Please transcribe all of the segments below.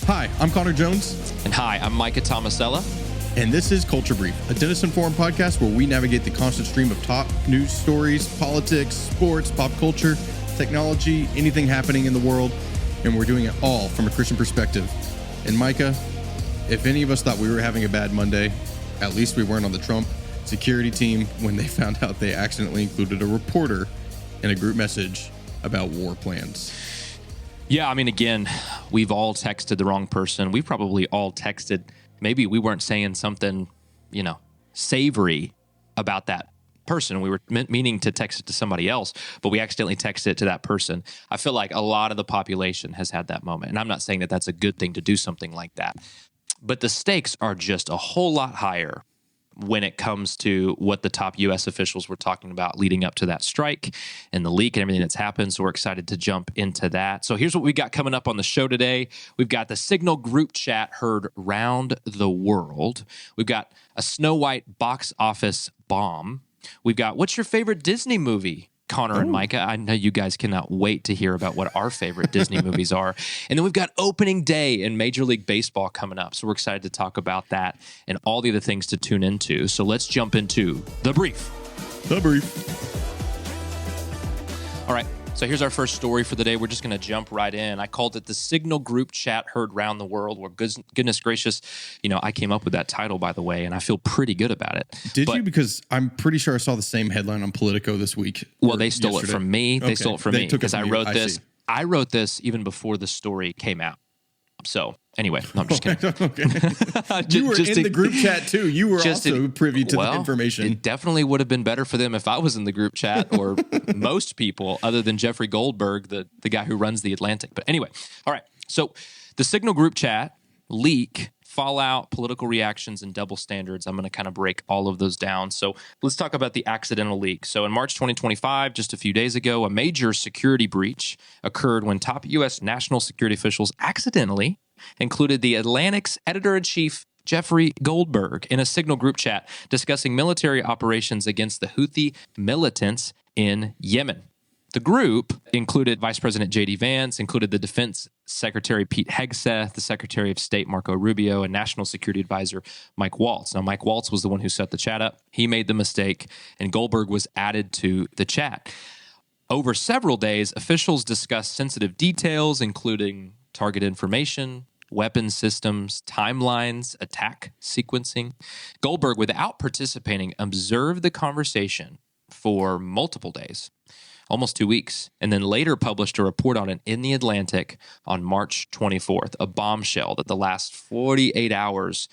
Hi, I'm Connor Jones. And hi, I'm Micah Tomasella. And this is Culture Brief, a Denison Forum podcast where we navigate the constant stream of top news stories, politics, sports, pop culture, technology, anything happening in the world. And we're doing it all from a Christian perspective. And Micah, if any of us thought we were having a bad Monday, at least we weren't on the Trump security team when they found out they accidentally included a reporter in a group message about war plans. Yeah, I mean, again, we've all texted the wrong person. We've probably all texted, maybe we weren't saying something, savory about that person. We were meaning to text it to somebody else, but we accidentally texted it to that person. I feel like a lot of the population has had that moment. And I'm not saying that that's a good thing to do something like that. But the stakes are just a whole lot higher when it comes to what the top U.S. officials were talking about leading up to that strike and the leak and everything that's happened. So we're excited to jump into that. So here's what we got coming up on the show today. We've got the Signal group chat heard round the world. We've got a Snow White box office bomb. We've got, what's your favorite Disney movie? Connor and Micah, I know you guys cannot wait to hear about what our favorite Disney movies are. And then we've got opening day in Major League Baseball coming up. So we're excited to talk about that and all the other things to tune into. So let's jump into The Brief. The Brief. All right. So here's our first story for the day. We're just going to jump right in. I called it the Signal group chat heard round the world. Well, goodness gracious, I came up with that title, by the way, and I feel pretty good about it. Did you? Because I'm pretty sure I saw the same headline on Politico this week. Well, they stole it from me. They stole it from me because I wrote this. See. I wrote this even before the story came out. So anyway, no, I'm just kidding. You were in the group chat too. You were also privy to the information. It definitely would have been better for them if I was in the group chat, or most people other than Jeffrey Goldberg, the guy who runs The Atlantic. But anyway, all right. So the Signal group chat leak, fallout, political reactions, and double standards. I'm going to kind of break all of those down. So let's talk about the accidental leak. So in March 2025, just a few days ago, a major security breach occurred when top U.S. national security officials accidentally included the Atlantic's editor-in-chief, Jeffrey Goldberg, in a Signal group chat discussing military operations against the Houthi militants in Yemen. The group included Vice President J.D. Vance, included the Defense Secretary Pete Hegseth, the Secretary of State Marco Rubio, and National Security Advisor Mike Waltz. Now, Mike Waltz was the one who set the chat up. He made the mistake, and Goldberg was added to the chat. Over several days, officials discussed sensitive details, including target information, weapon systems, timelines, attack sequencing. Goldberg, without participating, observed the conversation for multiple days, almost 2 weeks, and then later published a report on it in The Atlantic on March 24th, a bombshell that the last 48 hours,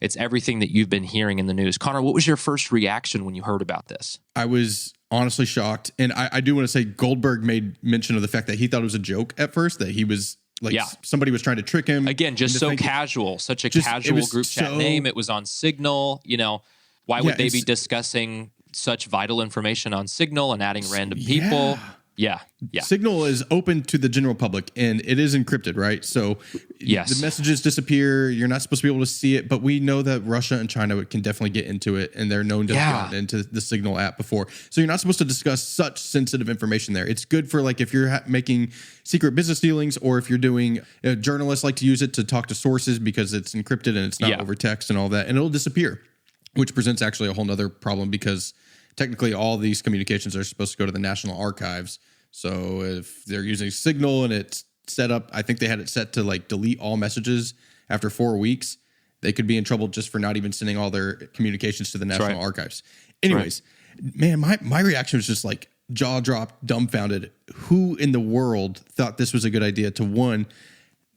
it's everything that you've been hearing in the news. Connor, what was your first reaction when you heard about this? I was honestly shocked. And I do want to say Goldberg made mention of the fact that he thought it was a joke at first, that he was somebody was trying to trick him. Again, just so casual, such a casual group chat name. It was on Signal. Why would they be discussing such vital information on Signal and adding random people? Yeah. Signal is open to the general public and it is encrypted, right? So yes, the messages disappear. You're not supposed to be able to see it, but we know that Russia and China can definitely get into it, and they're known to have gotten into the Signal app before. So you're not supposed to discuss such sensitive information there. It's good for if you're making secret business dealings, or if you're doing, journalists like to use it to talk to sources because it's encrypted and it's not over text and all that, and it'll disappear, which presents actually a whole nother problem because technically all these communications are supposed to go to the National Archives. So if they're using Signal and it's set up, I think they had it set to delete all messages after 4 weeks, they could be in trouble just for not even sending all their communications to the National Archives. Anyways, man, my reaction was just jaw dropped, dumbfounded. Who in the world thought this was a good idea to, one,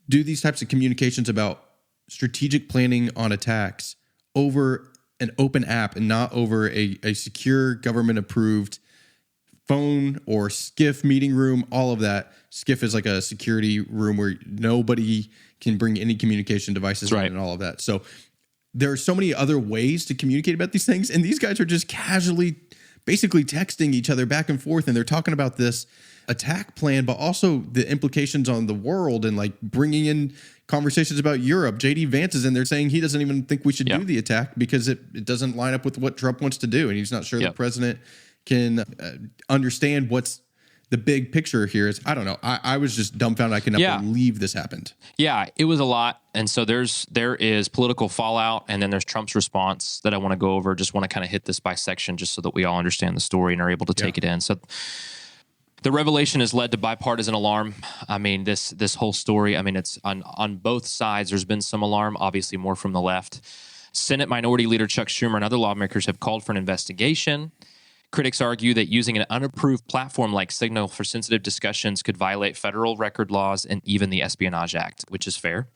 do these types of communications about strategic planning on attacks over an open app and not over a secure government-approved phone or SCIF meeting room, all of that. SCIF is a security room where nobody can bring any communication devices in and all of that. So there are so many other ways to communicate about these things, and these guys are just casually basically texting each other back and forth, and they're talking about this attack plan, but also the implications on the world and bringing in conversations about Europe. J.D. Vance is in there saying he doesn't even think we should do the attack because it doesn't line up with what Trump wants to do, and he's not sure the president can understand what's the big picture here is, I don't know. I was just dumbfounded. I could not believe this happened. Yeah, it was a lot. And so there is political fallout, and then there's Trump's response that I want to go over. Just want to kind of hit this by section just so that we all understand the story and are able to take it in. So the revelation has led to bipartisan alarm. I mean, this whole story, I mean, it's on both sides. There's been some alarm, obviously more from the left. Senate Minority Leader Chuck Schumer and other lawmakers have called for an investigation. Critics argue that using an unapproved platform like Signal for sensitive discussions could violate federal record laws and even the Espionage Act, which is fair.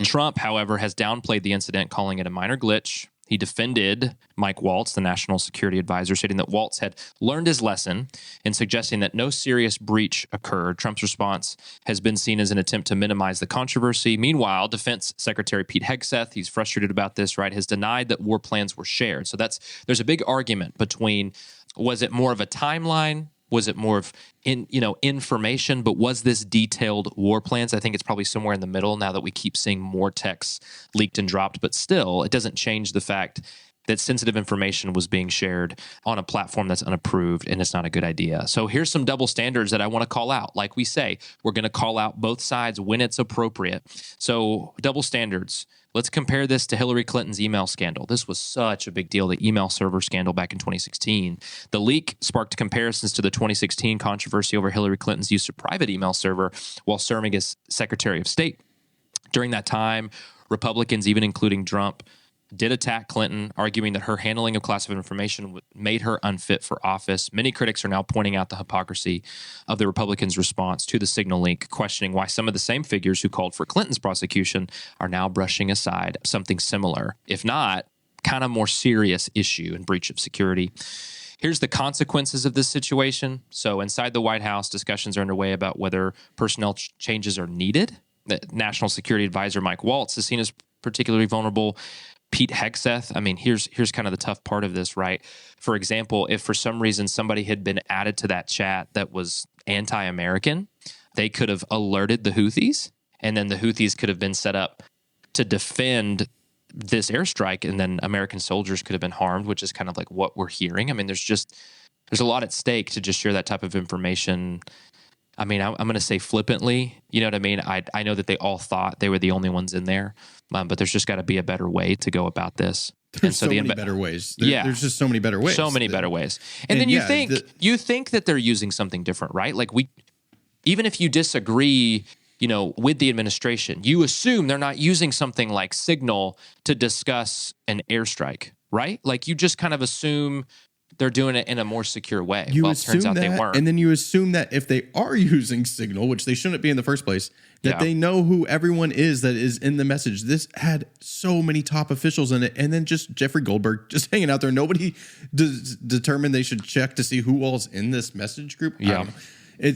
Trump, however, has downplayed the incident, calling it a minor glitch. He defended Mike Waltz, the national security advisor, stating that Waltz had learned his lesson and suggesting that no serious breach occurred. Trump's response has been seen as an attempt to minimize the controversy. Meanwhile, Defense Secretary Pete Hegseth, he's frustrated about this, right, has denied that war plans were shared. So there's a big argument between, was it more of a timeline? Was it more of information? But was this detailed war plans? I think it's probably somewhere in the middle now that we keep seeing more texts leaked and dropped. But still, it doesn't change the fact that sensitive information was being shared on a platform that's unapproved, and it's not a good idea. So here's some double standards that I want to call out. Like we say, we're going to call out both sides when it's appropriate. So double standards. Let's compare this to Hillary Clinton's email scandal. This was such a big deal, the email server scandal back in 2016. The leak sparked comparisons to the 2016 controversy over Hillary Clinton's use of private email server while serving as Secretary of State. During that time, Republicans, even including Trump, did attack Clinton, arguing that her handling of classified information made her unfit for office. Many critics are now pointing out the hypocrisy of the Republicans' response to the Signal leak, questioning why some of the same figures who called for Clinton's prosecution are now brushing aside something similar, if not kind of more serious issue and breach of security. Here's the consequences of this situation. So inside the White House, discussions are underway about whether personnel changes are needed. The National Security Advisor Mike Waltz is seen as particularly vulnerable. Pete Hegseth, I mean, here's kind of the tough part of this, right? For example, if for some reason somebody had been added to that chat that was anti-American, they could have alerted the Houthis, and then the Houthis could have been set up to defend this airstrike, and then American soldiers could have been harmed, which is kind of like what we're hearing. I mean, there's a lot at stake to just share that type of information. I mean, I'm going to say flippantly, you know what I mean? I know that they all thought they were the only ones in there, but there's just got to be a better way to go about this. There's so many better ways. There's just so many better ways. So many better ways. And then you think that they're using something different, right? Like even if you disagree, with the administration, you assume they're not using something like Signal to discuss an airstrike, right? Like you just kind of assume they're doing it in a more secure way. Well, it turns out they weren't. And then you assume that if they are using Signal, which they shouldn't be in the first place, that they know who everyone is that is in the message. This had so many top officials in it. And then just Jeffrey Goldberg just hanging out there. Nobody determined they should check to see who all's in this message group. Yeah.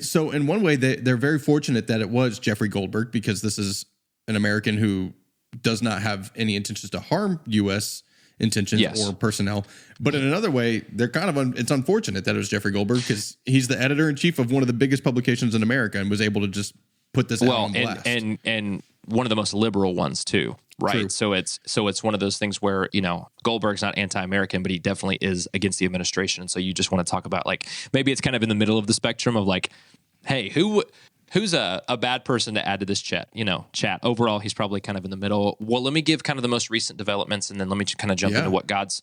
So in one way, they're very fortunate that it was Jeffrey Goldberg, because this is an American who does not have any intentions to harm U.S. intentions or personnel. But in another way, they're kind of it's unfortunate that it was Jeffrey Goldberg, because he's the editor-in-chief of one of the biggest publications in America and was able to just put this out on blast. And one of the most liberal ones too, right? True. So it's one of those things where, Goldberg's not anti-American, but he definitely is against the administration. And so you just want to talk about, like, maybe it's kind of in the middle of the spectrum of, like, hey, who's a bad person to add to this chat? Chat. Overall, he's probably kind of in the middle. Well, let me give kind of the most recent developments, and then let me kind of jump into what God's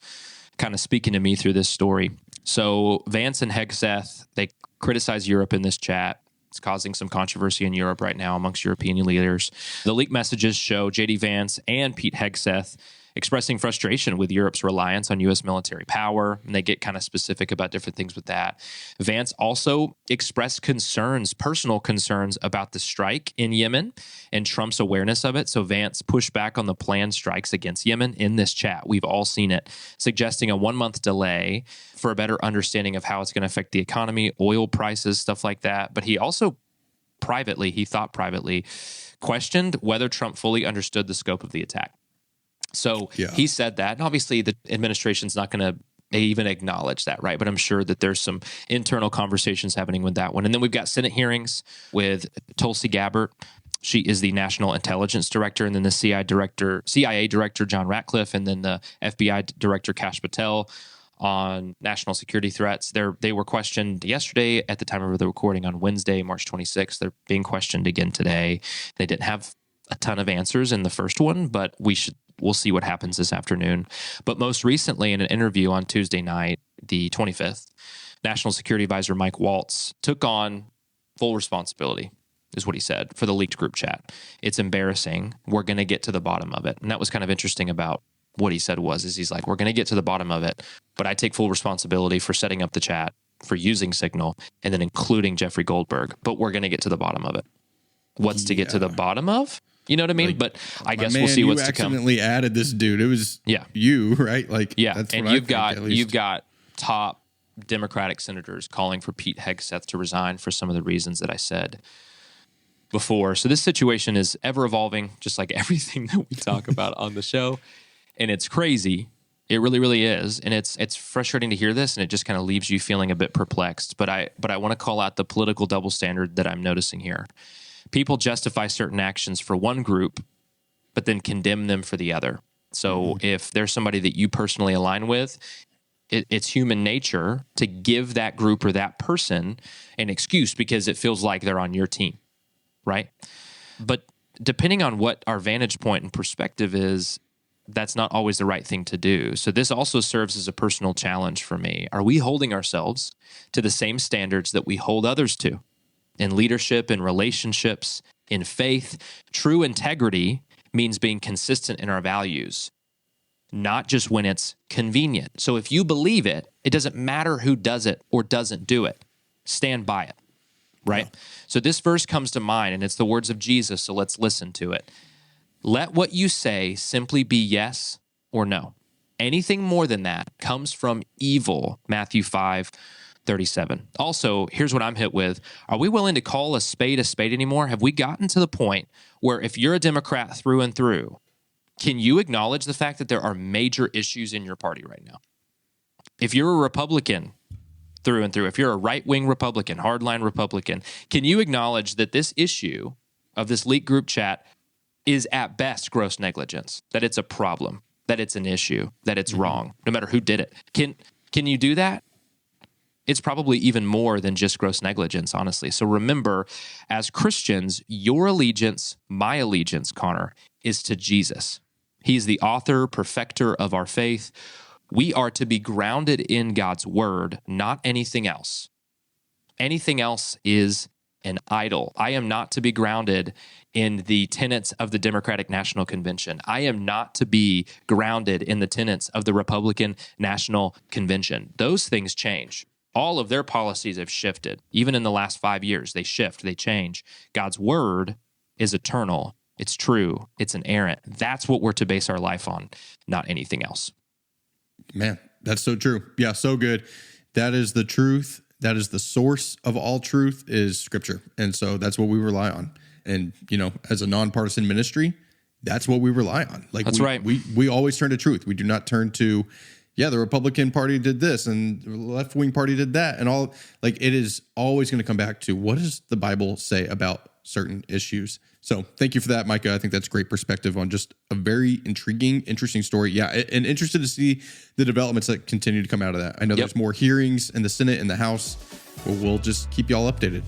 kind of speaking to me through this story. So Vance and Hegseth, they criticize Europe in this chat. It's causing some controversy in Europe right now amongst European leaders. The leaked messages show J.D. Vance and Pete Hegseth expressing frustration with Europe's reliance on U.S. military power, and they get kind of specific about different things with that. Vance also expressed personal concerns about the strike in Yemen and Trump's awareness of it. So Vance pushed back on the planned strikes against Yemen in this chat. We've all seen it, suggesting a 1-month delay for a better understanding of how it's going to affect the economy, oil prices, stuff like that. But he also privately questioned whether Trump fully understood the scope of the attack. So he said that, and obviously the administration's not going to even acknowledge that, right? But I'm sure that there's some internal conversations happening with that one. And then we've got Senate hearings with Tulsi Gabbard. She is the National Intelligence Director, and then the CIA Director John Ratcliffe, and then the FBI Director Kash Patel. on national security threats. They were questioned yesterday at the time of the recording on Wednesday, March 26th. They're being questioned again today. They didn't have a ton of answers in the first one, but we'll see what happens this afternoon. But most recently, in an interview on Tuesday night, the 25th, National Security Advisor Mike Waltz took on full responsibility, is what he said, for the leaked group chat. It's embarrassing. We're going to get to the bottom of it. And that was kind of interesting about what he said is he's like, we're going to get to the bottom of it, but I take full responsibility for setting up the chat, for using Signal, and then including Jeffrey Goldberg. But we're going to get to the bottom of it. What's to get to the bottom of? You know what I mean? But I guess we'll see what's to come. You accidentally added this dude. It was you, right? Like, that's and you've got top Democratic senators calling for Pete Hegseth to resign for some of the reasons that I said before. So this situation is ever evolving, just like everything that we talk about on the show. And it's crazy. It really, really is. And it's frustrating to hear this, and it just kind of leaves you feeling a bit perplexed. But I want to call out the political double standard that I'm noticing here. People justify certain actions for one group, but then condemn them for the other. So if there's somebody that you personally align with, it's human nature to give that group or that person an excuse because it feels like they're on your team, right? But depending on what our vantage point and perspective is, that's not always the right thing to do. So this also serves as a personal challenge for me. Are we holding ourselves to the same standards that we hold others to? In leadership, in relationships, in faith, true integrity means being consistent in our values, not just when it's convenient. So if you believe it, it doesn't matter who does it or doesn't do it. Stand by it, right? Yeah. So this verse comes to mind, and it's the words of Jesus, so let's listen to it. Let what you say simply be yes or no. Anything more than that comes from evil, Matthew 5:37. Also, here's what I'm hit with. Are we willing to call a spade anymore? Have we gotten to the point where if you're a Democrat through and through, can you acknowledge the fact that there are major issues in your party right now? If you're a Republican through and through, if you're a right-wing Republican, hardline Republican, can you acknowledge that this issue of this leaked group chat is at best gross negligence, that it's a problem, that it's an issue, that it's wrong, no matter who did it? Can you do that? It's probably even more than just gross negligence, honestly. So remember, as Christians, your allegiance, my allegiance, Connor, is to Jesus. He's the author, perfecter of our faith. We are to be grounded in God's word, not anything else. Anything else is an idol. I am not to be grounded in the tenets of the Democratic National Convention. I am not to be grounded in the tenets of the Republican National Convention. Those things change. All of their policies have shifted. Even in the last 5 years, they shift, they change. God's word is eternal. It's true. It's inerrant. That's what we're to base our life on, not anything else. Man, that's so true. Yeah, so good. That is the truth. That is the source of all truth, is Scripture. And so that's what we rely on. And, as a nonpartisan ministry, that's what we rely on. Like, that's right. We always turn to truth. We do not turn to, the Republican Party did this and the left-wing party did that. And all, like, it is always going to come back to, what does the Bible say about certain issues? So thank you for that, Micah. I think that's great perspective on just a very intriguing, interesting story. Yeah, and interested to see the developments that continue to come out of that. I know there's more hearings in the Senate and the House, but we'll just keep y'all updated.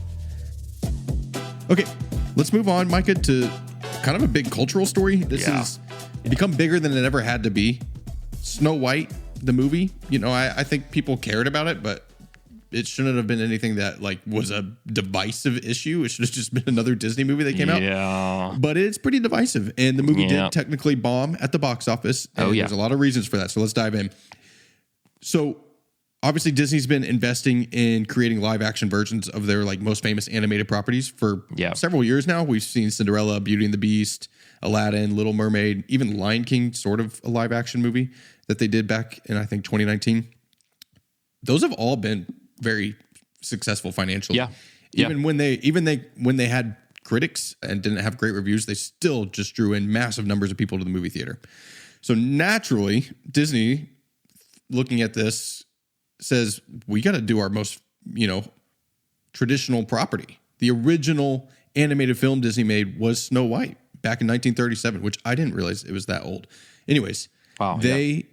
Okay, let's move on, Micah, to kind of a big cultural story. This has become bigger than it ever had to be. Snow White, the movie, I think people cared about it, but it shouldn't have been anything that was a divisive issue. It should have just been another Disney movie that came out. Yeah. But it's pretty divisive. And the movie did technically bomb at the box office. And there's a lot of reasons for that. So let's dive in. So obviously Disney's been investing in creating live action versions of their most famous animated properties for several years now. We've seen Cinderella, Beauty and the Beast, Aladdin, Little Mermaid, even Lion King, sort of a live action movie that they did back in, I think, 2019. Those have all been very successful financially. Even when they had critics and didn't have great reviews, they still just drew in massive numbers of people to the movie theater. So naturally, Disney, looking at this, says we got to do our most, traditional property. The original animated film Disney made was Snow White back in 1937, which I didn't realize it was that old. Anyways, they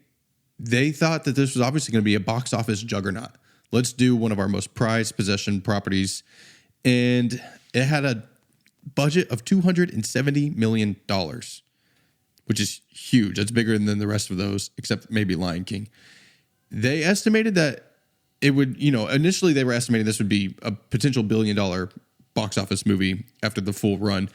they thought that this was obviously going to be a box office juggernaut. Let's do one of our most prized possession properties. And it had a budget of $270 million, which is huge. That's bigger than the rest of those, except maybe Lion King. They estimated that it would, initially they were estimating this would be a potential $1 billion box office movie after the full run.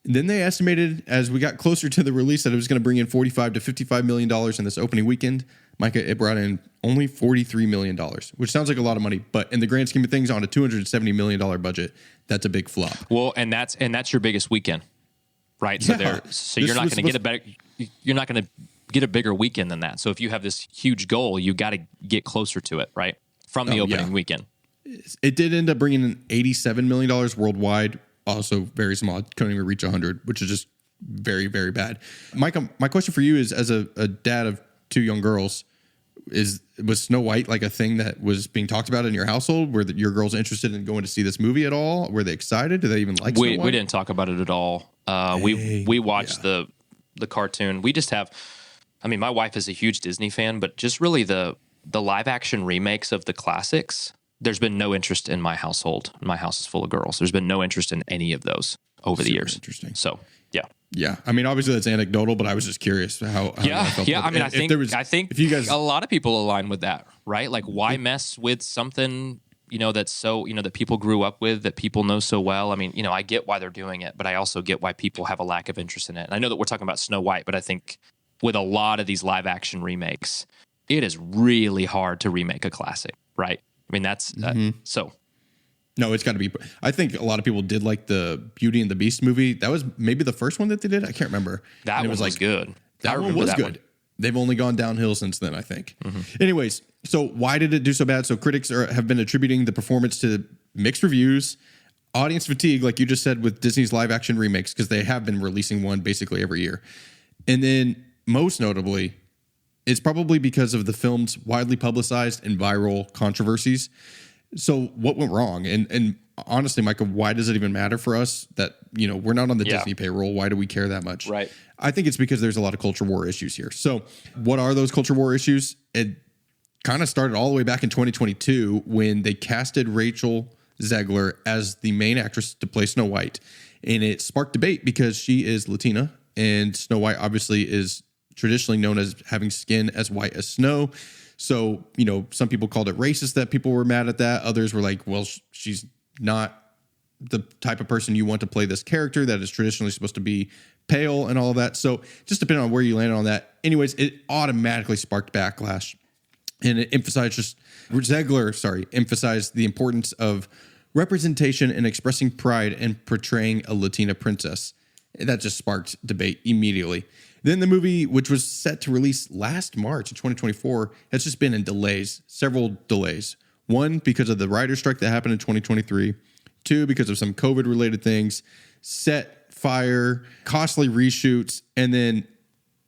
And then they estimated as we got closer to the release that it was going to bring in $45 to $55 million in this opening weekend. Micah, it brought in only $43 million, which sounds like a lot of money, but in the grand scheme of things, on a $270 million budget, that's a big flop. Well, and that's your biggest weekend, right? Yeah. So you're not going to get a bigger weekend than that. So if you have this huge goal, you got to get closer to it, right? From the opening weekend. It did end up bringing in $87 million worldwide. Also very small. Couldn't even reach 100, which is just very, very bad. Micah, my question for you is, as a dad of two young girls, was Snow White like a thing that was being talked about in your household? Were your girls interested in going to see this movie at all? Were they excited? Did they even like Snow White? We didn't talk about it at all. We watched the cartoon. We just have, my wife is a huge Disney fan, but just really the live action remakes of the classics, there's been no interest in my household. My house is full of girls. There's been no interest in any of those over the years. Interesting. So, yeah. Yeah. Obviously that's anecdotal, but I was just curious how yeah. felt. Yeah. I think if you guys, a lot of people align with that, right? Like, why mess with something, that's so, that people grew up with, that people know so well. I get why they're doing it, but I also get why people have a lack of interest in it. And I know that we're talking about Snow White, but I think with a lot of these live action remakes, it is really hard to remake a classic, right? That's so. No, it's got to be. I think a lot of people did like the Beauty and the Beast movie. That was maybe the first one that they did. I can't remember. That one was good. That one was good. They've only gone downhill since then, I think. Mm-hmm. Anyways, so why did it do so bad? So critics have been attributing the performance to mixed reviews, audience fatigue, like you just said, with Disney's live action remakes, because they have been releasing one basically every year. And then most notably, it's probably because of the film's widely publicized and viral controversies. So what went wrong? And honestly, Micah, why does it even matter for us that, we're not on the Disney payroll? Why do we care that much? Right. I think it's because there's a lot of culture war issues here. So what are those culture war issues? It kind of started all the way back in 2022 when they casted Rachel Zegler as the main actress to play Snow White. And it sparked debate because she is Latina, and Snow White obviously is traditionally known as having skin as white as snow. So, some people called it racist that people were mad at that. Others were like, well, she's not the type of person you want to play this character that is traditionally supposed to be pale and all of that. So just depending on where you landed on that. Anyways, it automatically sparked backlash. And it emphasized emphasized the importance of representation and expressing pride and portraying a Latina princess. That just sparked debate immediately. Then the movie, which was set to release last March in 2024, has just been in delays, several delays. One, because of the writer's strike that happened in 2023. Two, because of some COVID-related things, set fire, costly reshoots, and then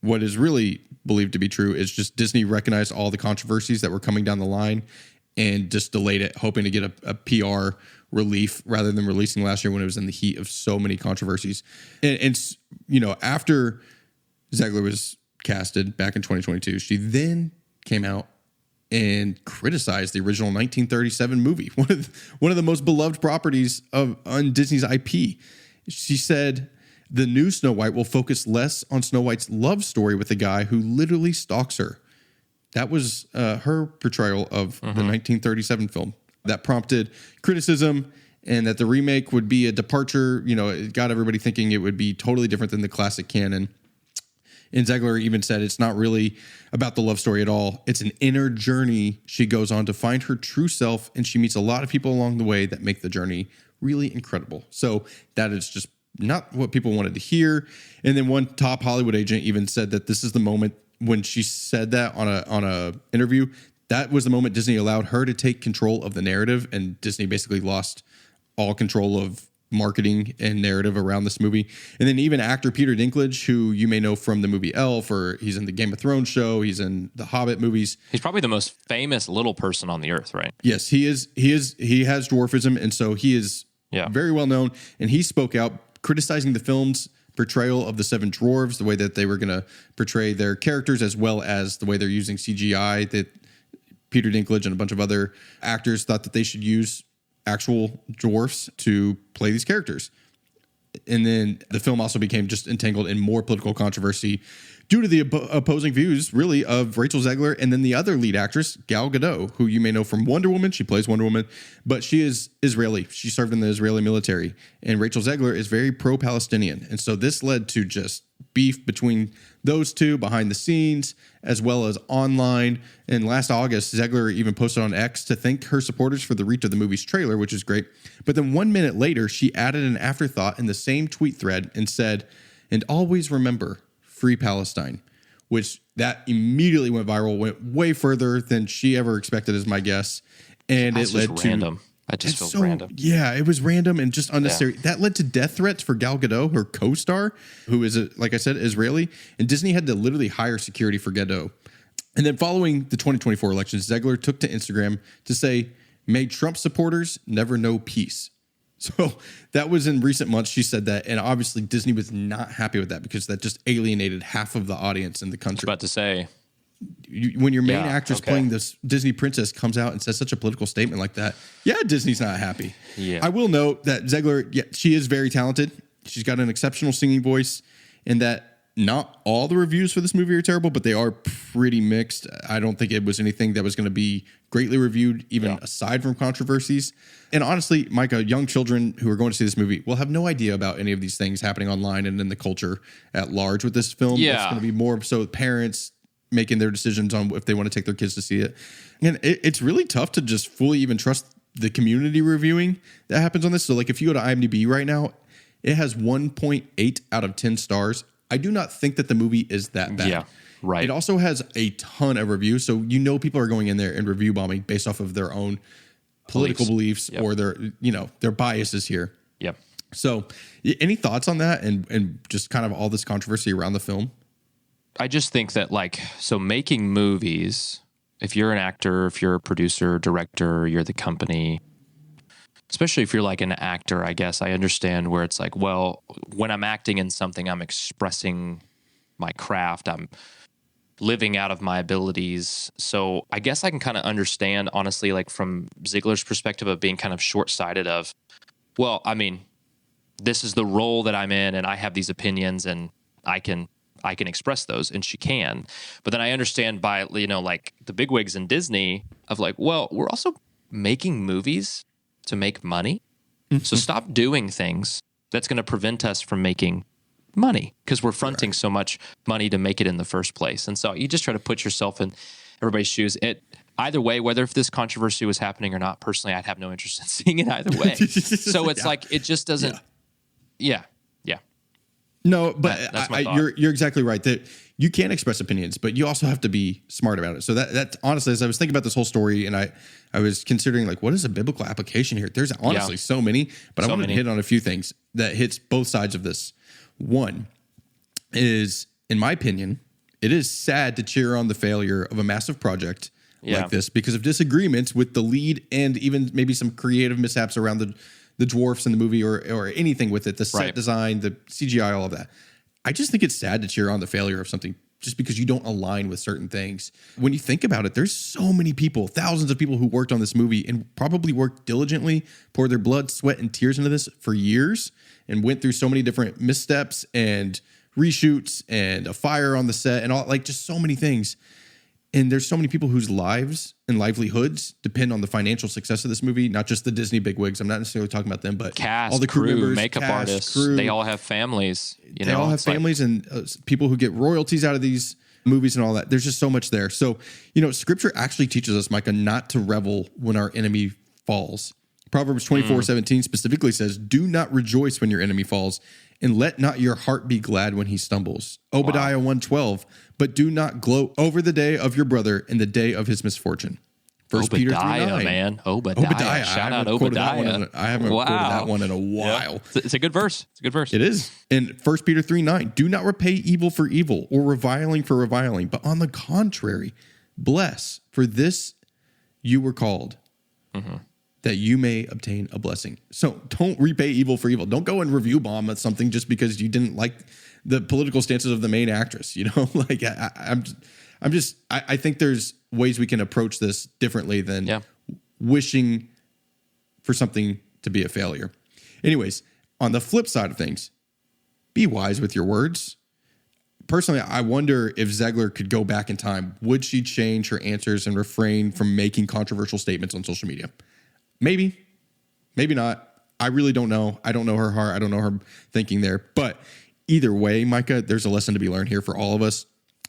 what is really believed to be true is just Disney recognized all the controversies that were coming down the line and just delayed it, hoping to get a PR relief rather than releasing last year when it was in the heat of so many controversies. And after Zegler was casted back in 2022, she then came out and criticized the original 1937 movie, one of the most beloved properties on Disney's IP. She said the new Snow White will focus less on Snow White's love story with a guy who literally stalks her. That was her portrayal of the 1937 film. That prompted criticism, and that the remake would be a departure. It got everybody thinking it would be totally different than the classic canon. And Zegler even said it's not really about the love story at all. It's an inner journey. She goes on to find her true self, and she meets a lot of people along the way that make the journey really incredible. So that is just not what people wanted to hear. And then one top Hollywood agent even said that this is the moment when she said that on a interview. That was the moment Disney allowed her to take control of the narrative, and Disney basically lost all control of marketing and narrative around this movie. And then even actor Peter Dinklage, who you may know from the movie Elf, or he's in the Game of Thrones show, he's in the Hobbit movies. He's probably the most famous little person on the earth, right? Yes, he is. He has dwarfism, and so he is very well known. And he spoke out criticizing the film's portrayal of the seven dwarves, the way that they were going to portray their characters, as well as the way they're using CGI, that Peter Dinklage and a bunch of other actors thought that they should use actual dwarfs to play these characters. And then the film also became just entangled in more political controversy due to the opposing views, really, of Rachel Zegler and then the other lead actress, Gal Gadot, who you may know from Wonder Woman. She plays Wonder Woman, but she is Israeli. She served in the Israeli military. And Rachel Zegler is very pro-Palestinian. And so this led to just beef between those two behind the scenes, as well as online. And last August, Zegler even posted on X to thank her supporters for the reach of the movie's trailer, which is great. But then 1 minute later, she added an afterthought in the same tweet thread and said, "And always remember, free Palestine," which that immediately went viral, went way further than she ever expected, is my guess. And That's it led just to random. That just feels random. Yeah, it was random and just unnecessary. Yeah. That led to death threats for Gal Gadot, her co-star, who is, like I said, Israeli. And Disney had to literally hire security for Gadot. And then following the 2024 election, Zegler took to Instagram to say, "May Trump supporters never know peace." So that was in recent months. She said that. And obviously Disney was not happy with that because that just alienated half of the audience in the country. I was about to say, when your main actress playing this Disney princess comes out and says such a political statement like that, Disney's not happy. Yeah. I will note that Zegler, she is very talented. She's got an exceptional singing voice, and that not all the reviews for this movie are terrible, but they are pretty mixed. I don't think it was anything that was going to be greatly reviewed, even aside from controversies. And honestly, Micah, young children who are going to see this movie will have no idea about any of these things happening online and in the culture at large with this film. Yeah. It's going to be more so parents making their decisions on if they want to take their kids to see it. And it's really tough to just fully even trust the community reviewing that happens on this. So like if you go to IMDb right now, it has 1.8 out of 10 stars. I do not think that the movie is that bad. Yeah, right. It also has a ton of reviews. So people are going in there and review bombing based off of their own political beliefs or their biases here. Yep. So any thoughts on that and just kind of all this controversy around the film? I just think that making movies, if you're an actor, if you're a producer, director, you're the company, especially if you're like an actor, I guess I understand where it's like, well, when I'm acting in something, I'm expressing my craft. I'm living out of my abilities. So I guess I can kind of understand, honestly, like from Ziegler's perspective of being kind of short-sighted of, well, I mean, this is the role that I'm in and I have these opinions and I can express those, and she can. But then I understand by, like the bigwigs in Disney of like, well, we're also making movies to make money. So stop doing things that's going to prevent us from making money because we're fronting so much money to make it in the first place. And so you just try to put yourself in everybody's shoes. Either way, whether if this controversy was happening or not, personally, I'd have no interest in seeing it either way. So it's like, it just doesn't. Yeah. No, but you're exactly right that you can express opinions, but you also have to be smart about it. So that's honestly, as I was thinking about this whole story and I was considering like, what is a biblical application here? There's honestly so many, but I wanted to hit on a few things that hits both sides of this. One is, in my opinion, it is sad to cheer on the failure of a massive project like this because of disagreements with the lead and even maybe some creative mishaps around the dwarfs in the movie or anything with it, the set design, the CGI, all of that. I just think it's sad to cheer on the failure of something just because you don't align with certain things. When you think about it, there's so many people, thousands of people who worked on this movie and probably worked diligently, poured their blood, sweat, and tears into this for years and went through so many different missteps and reshoots and a fire on the set and all, like just so many things. And there's so many people whose lives and livelihoods depend on the financial success of this movie, not just the Disney bigwigs. I'm not necessarily talking about them, but cast, all the crew members, makeup artists, they all have families. They all have families and people who get royalties out of these movies and all that. There's just so much there. So, Scripture actually teaches us, Micah, not to revel when our enemy falls. Proverbs 24:17 specifically says, "Do not rejoice when your enemy falls, and let not your heart be glad when he stumbles." Obadiah 1:12, "But do not gloat over the day of your brother in the day of his misfortune." First Peter 3:9, man. Obadiah. Shout out Obadiah. I haven't quoted that one in a while. Yep. It's a good verse. It is. And First Peter 3:9, "Do not repay evil for evil or reviling for reviling, but on the contrary, bless, for this you were called." that you may obtain a blessing. So don't repay evil for evil. Don't go and review bomb at something just because you didn't like the political stances of the main actress. Like I think there's ways we can approach this differently than wishing for something to be a failure. Anyways, on the flip side of things, be wise with your words. Personally, I wonder if Zegler could go back in time. Would she change her answers and refrain from making controversial statements on social media? Maybe, maybe not. I really don't know. I don't know her heart. I don't know her thinking there. But either way, Micah, there's a lesson to be learned here for all of us.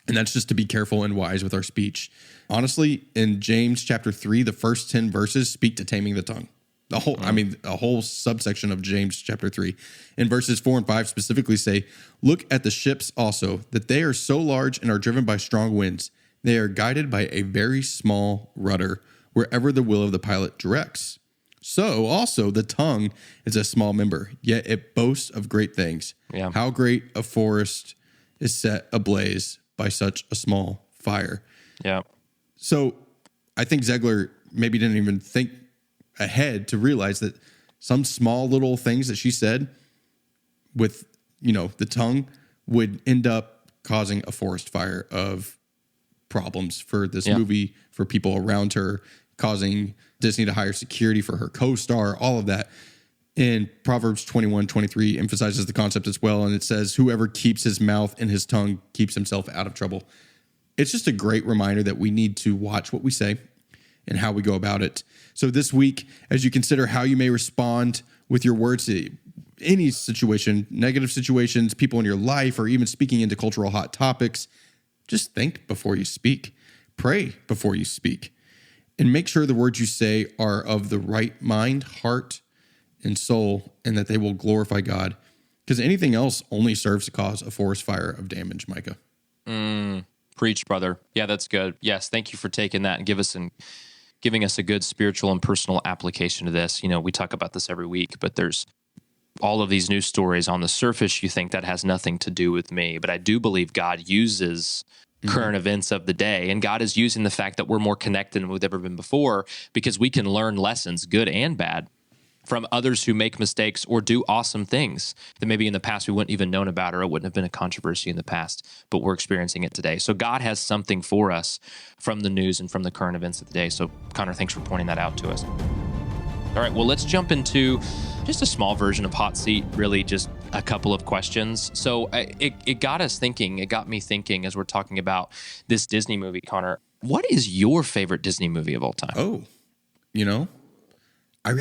And that's just to be careful and wise with our speech. Honestly, in James chapter 3, the first 10 verses speak to taming the tongue. A whole subsection of James chapter 3. And verses 4 and 5 specifically say, look at the ships also, that they are so large and are driven by strong winds. They are guided by a very small rudder, wherever the will of the pilot directs. So also the tongue is a small member, yet it boasts of great things. Yeah. How great a forest is set ablaze by such a small fire. Yeah. So I think Zegler maybe didn't even think ahead to realize that some small little things that she said with, the tongue would end up causing a forest fire of problems for this movie, for people around her, causing Disney to hire security for her co-star, all of that. And Proverbs 21:23 emphasizes the concept as well. And it says, whoever keeps his mouth and his tongue keeps himself out of trouble. It's just a great reminder that we need to watch what we say and how we go about it. So this week, as you consider how you may respond with your words to any situation, negative situations, people in your life, or even speaking into cultural hot topics, just think before you speak. Pray before you speak. And make sure the words you say are of the right mind, heart, and soul, and that they will glorify God. Because anything else only serves to cause a forest fire of damage, Micah. Preach, brother. Yeah, that's good. Yes, thank you for taking that and giving us a good spiritual and personal application to this. We talk about this every week, but there's all of these news stories on the surface. You think that has nothing to do with me, but I do believe God uses current events of the day, and God is using the fact that we're more connected than we've ever been before because we can learn lessons, good and bad, from others who make mistakes or do awesome things that maybe in the past we wouldn't even known about, or it wouldn't have been a controversy in the past, but we're experiencing it today. So God has something for us from the news and from the current events of the day. So Connor, thanks for pointing that out to us. All right, well, let's jump into just a small version of Hot Seat, really just a couple of questions. So it got us thinking, it got me thinking as we're talking about this Disney movie, Connor. What is your favorite Disney movie of all time? Oh, I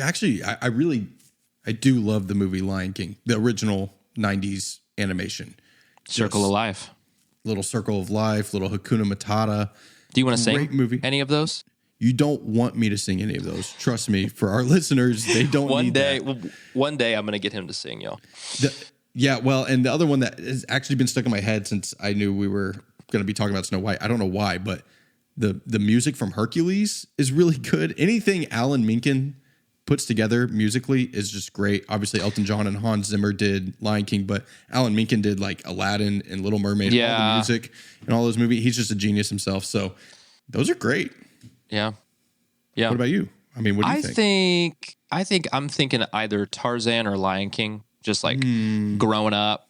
do love the movie Lion King, the original 90s animation. Circle of Life. Little Circle of Life, little Hakuna Matata. Do you want to sing any of those? You don't want me to sing any of those. Trust me, for our listeners, they don't need that. One day I'm going to get him to sing, y'all. And the other one that has actually been stuck in my head since I knew we were going to be talking about Snow White, I don't know why, but the music from Hercules is really good. Anything Alan Menken puts together musically is just great. Obviously, Elton John and Hans Zimmer did Lion King, but Alan Menken did like Aladdin and Little Mermaid, and all the music and all those movies. He's just a genius himself. So those are great. Yeah. What about you? I mean, what do you think? I think I'm thinking either Tarzan or Lion King, just like growing up,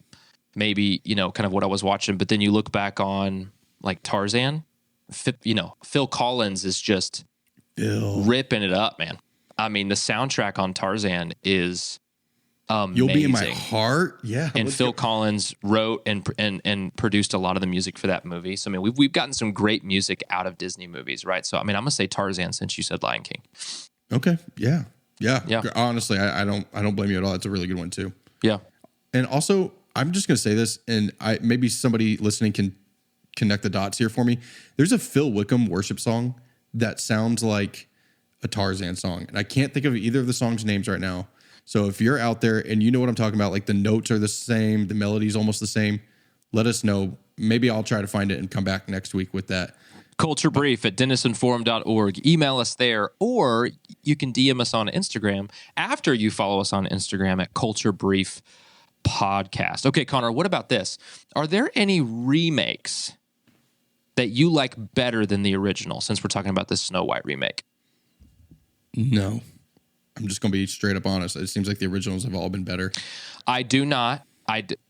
maybe, kind of what I was watching. But then you look back on like Tarzan, Phil Collins is just ripping it up, man. I mean, the soundtrack on Tarzan is amazing. You'll Be in My Heart. Yeah. And Phil Collins wrote and produced a lot of the music for that movie. So, I mean, we've gotten some great music out of Disney movies, right? So, I mean, I'm going to say Tarzan since you said Lion King. Okay. Yeah. Honestly, I don't blame you at all. It's a really good one too. Yeah. And also, I'm just going to say this, and maybe somebody listening can connect the dots here for me. There's a Phil Wickham worship song that sounds like a Tarzan song, and I can't think of either of the songs' names right now. So if you're out there and you know what I'm talking about, like the notes are the same, the melody's almost the same, let us know. Maybe I'll try to find it and come back next week with that. culturebrief at denisonforum.org. Email us there, or you can DM us on Instagram after you follow us on Instagram at culturebrief podcast. Okay, Connor, what about this? Are there any remakes that you like better than the original, since we're talking about this Snow White remake? No. I'm just going to be straight up honest. It seems like the originals have all been better. I do not.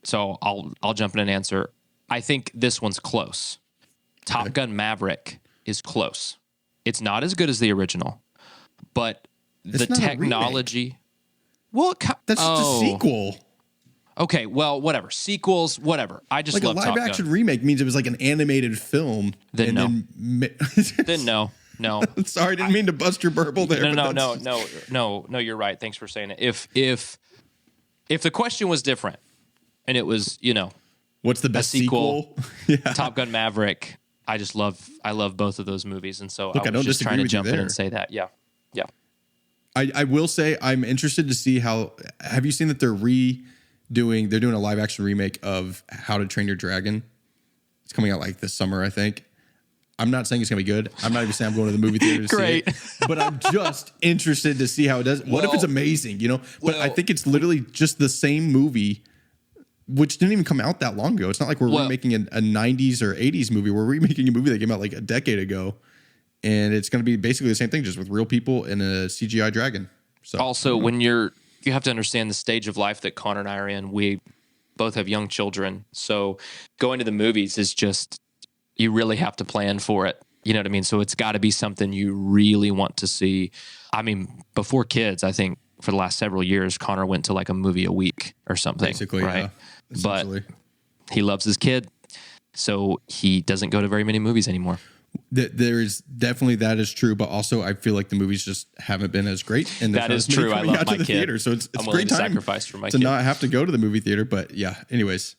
So I'll jump in and answer. I think this one's close. Top Gun Maverick is close. It's not as good as the original, but the technology. Well, that's just a sequel. Okay, well, whatever. Sequels, whatever. I just love Top Gun. Like a live action remake means it was like an animated film. Then no. Sorry, I didn't mean to bust your burble there. No. You're right. Thanks for saying it. If the question was different, and it was, what's the best sequel? Top Gun Maverick. I love both of those movies, and so I was just trying to jump in and say that. Yeah. I will say I'm interested to see how. Have you seen that they're doing a live action remake of How to Train Your Dragon? It's coming out like this summer, I think. I'm not saying it's gonna be good. I'm not even saying I'm going to the movie theater to see it. But I'm just interested to see how it does. What if it's amazing? But I think it's literally just the same movie, which didn't even come out that long ago. It's not like we're remaking a 90s or 80s movie. We're remaking a movie that came out like a decade ago, and it's going to be basically the same thing, just with real people and a CGI dragon. So also, when you have to understand the stage of life that Connor and I are in. We both have young children, so going to the movies is just, you really have to plan for it. You know what I mean? So it's got to be something you really want to see. I mean, before kids, I think for the last several years, Connor went to like a movie a week or something. Basically, right? Yeah, but he loves his kid, so he doesn't go to very many movies anymore. There is definitely, that is true, but also I feel like the movies just haven't been as great. And that is true. I love my kid. Theater, so it's I'm a great time sacrifice for my to kid. Not have to go to the movie theater. But yeah, anyways,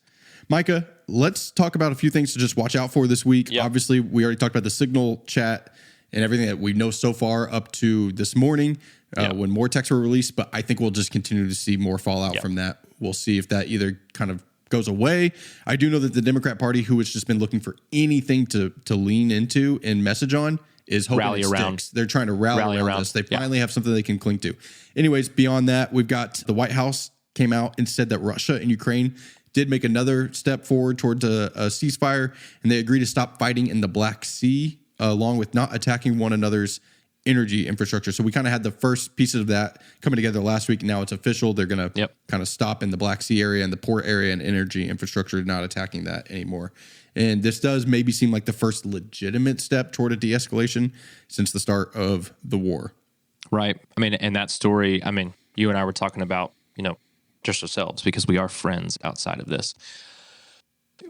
Micah, let's talk about a few things to just watch out for this week. Yep. Obviously, we already talked about the Signal chat and everything that we know so far up to this morning when more texts were released. But I think we'll just continue to see more fallout from that. We'll see if that either kind of goes away. I do know that the Democrat Party, who has just been looking for anything to lean into and message on, is hoping rally it around. sticks. They're trying to rally around this. They finally have something they can cling to. Anyways, beyond that, we've got the White House came out and said that Russia and Ukraine did make another step forward towards a ceasefire, and they agreed to stop fighting in the Black Sea, along with not attacking one another's energy infrastructure. So we kind of had the first pieces of that coming together last week. Now it's official. They're going to kind of stop in the Black Sea area and the port area and energy infrastructure, not attacking that anymore. And this does maybe seem like the first legitimate step toward a de-escalation since the start of the war. Right. I mean, and that story, I mean, you and I were talking about, just ourselves, because we are friends outside of this.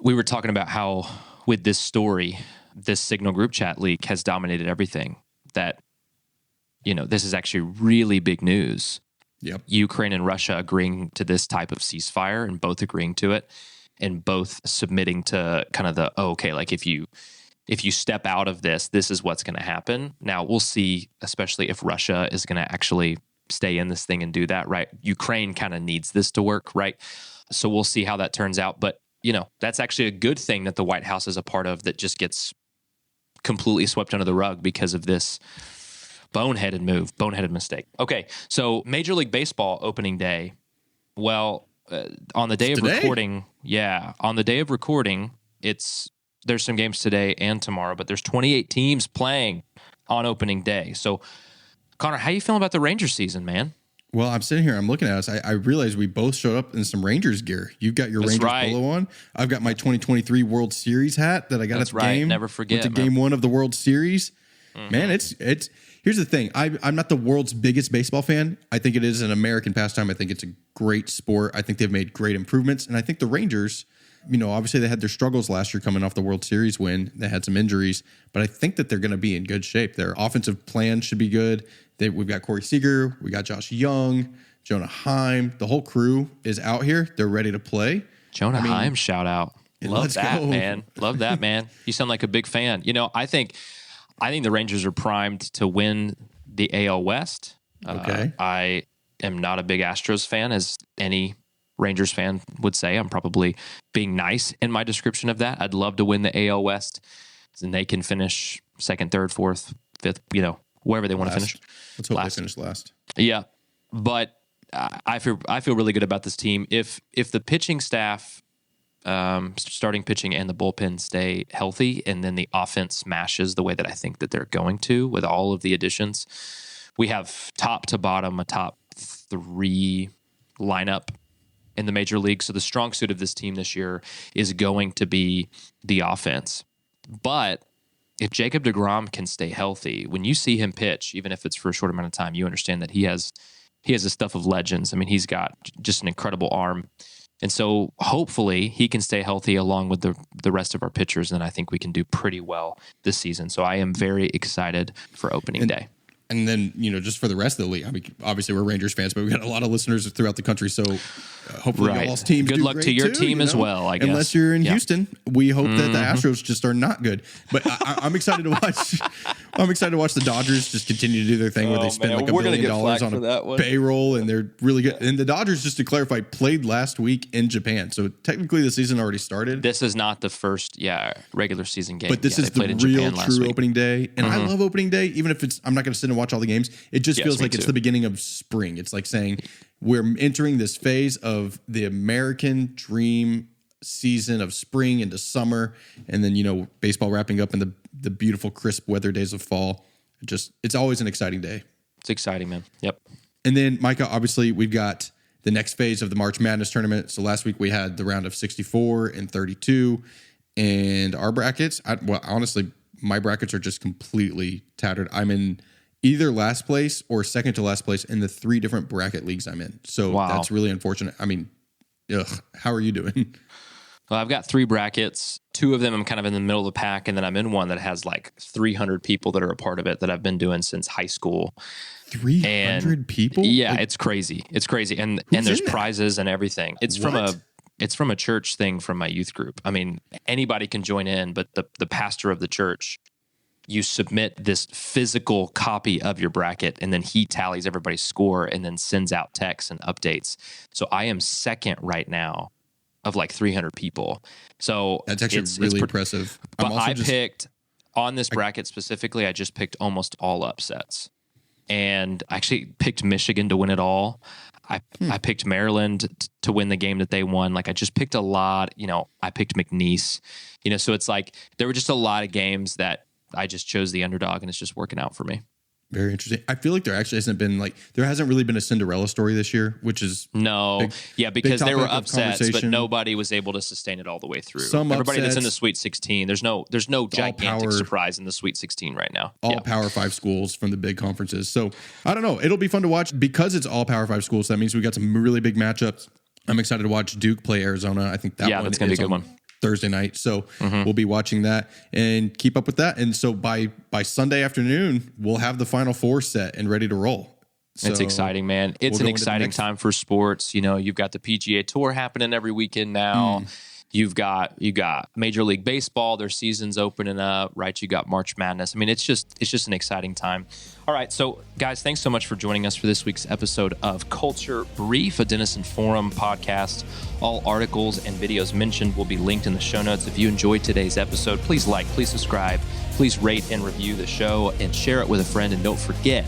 We were talking about how with this story, this Signal group chat leak has dominated everything. That this is actually really big news. Yep. Ukraine and Russia agreeing to this type of ceasefire, and both agreeing to it, and both submitting to kind of like if you step out of this is what's going to happen. Now we'll see, especially if Russia is going to actually stay in this thing and do that, right? Ukraine kind of needs this to work, right? So we'll see how that turns out. But, that's actually a good thing that the White House is a part of, that just gets completely swept under the rug because of this boneheaded mistake. Okay, so Major League Baseball opening day. Well, on the day of recording, there's some games today and tomorrow, but there's 28 teams playing on opening day. So, Connor, how you feeling about the Rangers season, man? Well, I'm sitting here, I'm looking at us. I realize we both showed up in some Rangers gear. You've got your Rangers polo on. I've got my 2023 World Series hat that I got at the game. Never forget. Went to game 1 of the World Series. Mm-hmm. Man, it's here's the thing. I'm not the world's biggest baseball fan. I think it is an American pastime. I think it's a great sport. I think they've made great improvements. And I think the Rangers, obviously they had their struggles last year coming off the World Series win. They had some injuries, but I think that they're going to be in good shape. Their offensive plan should be good. We've got Corey Seager. We got Josh Young, Jonah Heim. The whole crew is out here. They're ready to play. Jonah Heim, shout out. Love that, man. Love that, man. You sound like a big fan. I think the Rangers are primed to win the AL West. Okay. I am not a big Astros fan, as any Rangers fan would say. I'm probably being nice in my description of that. I'd love to win the AL West, and they can finish second, third, fourth, fifth, wherever they want to finish. Let's hope they finish last. Yeah, but I feel really good about this team. If the pitching staff, starting pitching and the bullpen stay healthy, and then the offense smashes the way that I think that they're going to with all of the additions, we have top to bottom a top 3 lineup in the major league. So the strong suit of this team this year is going to be the offense. But if Jacob deGrom can stay healthy, when you see him pitch, even if it's for a short amount of time, you understand that he has the stuff of legends. I mean, he's got just an incredible arm. And so hopefully he can stay healthy along with the rest of our pitchers, and I think we can do pretty well this season. So I am very excited for opening day. And then, just for the rest of the league, I mean, obviously we're Rangers fans, but we got a lot of listeners throughout the country. So hopefully y'all's teams Good do luck great to your too, team as well, I guess. Unless you're in Houston, we hope that the Astros just are not good. But I'm excited to watch. I'm excited to watch the Dodgers just continue to do their thing where they spend like $1 billion on a payroll, and they're really good. And the Dodgers, just to clarify, played last week in Japan. So technically the season already started. This is not the first regular season game. But this is the real true opening day. And I love opening day, even if I'm not going to sit and watch all the games. It just feels like it's the beginning of spring. It's like saying we're entering this phase of the American dream season of spring into summer, and then baseball wrapping up in the beautiful crisp weather days of fall. It's always an exciting day. It's exciting, man. Yep. And then Micah, obviously we've got the next phase of the March Madness tournament. So last week we had the round of 64 and 32, and our brackets. Honestly, my brackets are just completely tattered. I'm in either last place or second to last place in the 3 different bracket leagues I'm in. So that's really unfortunate. I mean, how are you doing? Well, I've got 3 brackets. 2 of them I'm kind of in the middle of the pack, and then I'm in one that has like 300 people that are a part of it that I've been doing since high school. 300 people? Yeah, it's crazy. It's crazy. And there's prizes and everything. It's from a church thing from my youth group. I mean, anybody can join in, but the pastor of the church, you submit this physical copy of your bracket, and then he tallies everybody's score and then sends out texts and updates. So I am second right now of like 300 people. So that's actually really impressive. But I picked on this bracket specifically, I just picked almost all upsets. And I actually picked Michigan to win it all. I picked Maryland to win the game that they won. Like I just picked a lot, I picked McNeese, so it's like there were just a lot of games that I just chose the underdog, and it's just working out for me. Very interesting. I feel like there actually hasn't really been a Cinderella story this year, which is because there were upsets, but nobody was able to sustain it all the way through. Everybody that's in the Sweet 16, there's no gigantic surprise in the Sweet 16 right now. All Power 5 schools from the big conferences. So I don't know. It'll be fun to watch because it's all Power 5 schools. So that means we got some really big matchups. I'm excited to watch Duke play Arizona. I think that's going to be a good one. Thursday night. So we'll be watching that and keep up with that. And so by Sunday afternoon, we'll have the Final Four set and ready to roll. So it's exciting, man. It's an exciting time for sports. You've got the PGA Tour happening every weekend now. You got Major League Baseball, their season's opening up, right? You got March Madness. I mean, it's just an exciting time. All right, so guys, thanks so much for joining us for this week's episode of Culture Brief, a Denison Forum podcast. All articles and videos mentioned will be linked in the show notes. If you enjoyed today's episode, please please subscribe, please rate and review the show, and share it with a friend. And don't forget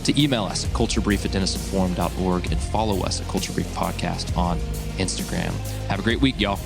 to email us at culturebrief@denisonforum.org and follow us at Culture Brief Podcast on Instagram. Have a great week, y'all.